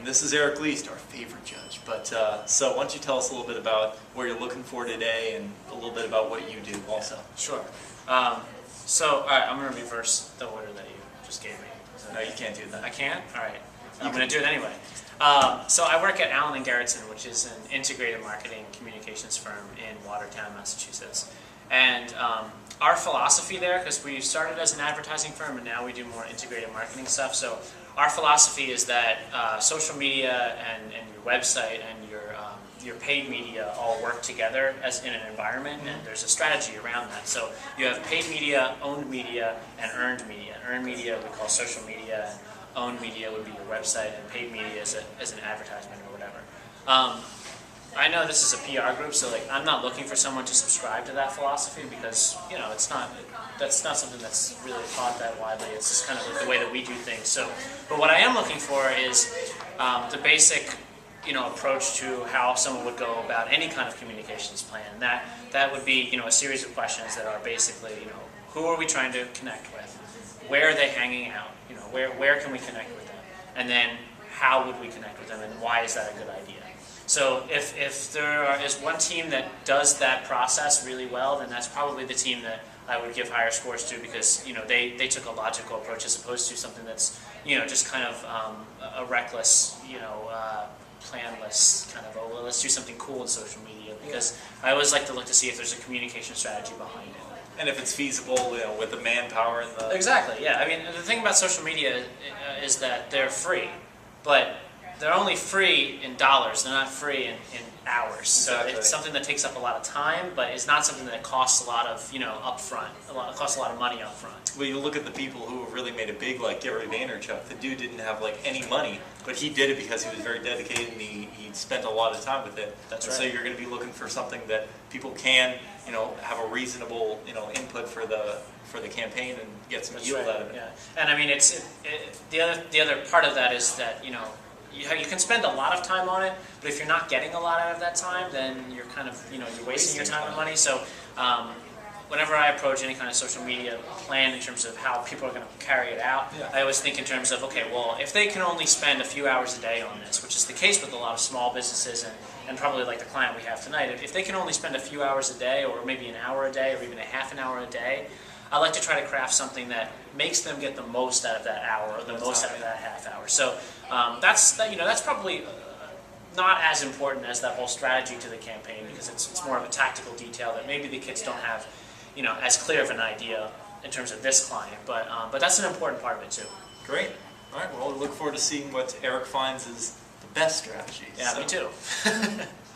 And this is Eric Leist, our favorite judge. But so why don't you tell us a little bit about what you're looking for today and a little bit about what you do also. Sure. So, all right, I'm going to reverse the order that you just gave me. No, you can't do that. I can't? All right. I'm going to do it anyway. So I work at Allen & Gerritsen, which is an integrated marketing communications firm in Watertown, Massachusetts. And our philosophy there, because we started as an advertising firm and now we do more integrated marketing stuff, so our philosophy is that social media and your website and your paid media all work together as in an environment, and there's a strategy around that. So you have paid media, owned media, and earned media. Earned media we call social media, and owned media would be your website, and paid media is an advertisement or whatever. I know this is a PR group, so like I'm not looking for someone to subscribe to that philosophy because that's not something that's really taught that widely. It's just kind of like the way that we do things. So, but what I am looking for is the basic approach to how someone would go about any kind of communications plan. That would be a series of questions that are basically who are we trying to connect with, where are they hanging out, where can we connect with them, and then how would we connect with them, and why is that a good idea. So if there is one team that does that process really well, then that's probably the team that I would give higher scores to because they took a logical approach as opposed to something that's just kind of a reckless planless kind of well, let's do something cool in social media because I always like to look to see if there's a communication strategy behind it. And if it's feasible, with the manpower and the... Exactly, yeah. I mean, the thing about social media is that they're free, but they're only free in dollars. They're not free in hours. Exactly. So it's something that takes up a lot of time, but it's not something that costs a lot of upfront. It costs a lot of money upfront. Well, you look at the people who have really made it big, like Gary Vaynerchuk. The dude didn't have any money, but he did it because he was very dedicated and he spent a lot of time with it. That's and right. So you're going to be looking for something that people can, have a reasonable, input for the campaign and get some yield out of it. Yeah, and I mean, the other part of that is that you can spend a lot of time on it, but if you're not getting a lot out of that time, then you're kind of you're wasting your time and money. So whenever I approach any kind of social media plan in terms of how people are going to carry it out, I always think in terms of, okay, well, if they can only spend a few hours a day on this, which is the case with a lot of small businesses and probably like the client we have tonight, if they can only spend a few hours a day or maybe an hour a day or even a half an hour a day, I like to try to craft something that makes them get the most out of that hour or the most out of that half hour. So that's probably not as important as that whole strategy to the campaign because it's more of a tactical detail that maybe the kids don't have as clear of an idea in terms of this client. But that's an important part of it too. Great. All right. Well, we look forward to seeing what Eric finds is the best strategies. Yeah, me too.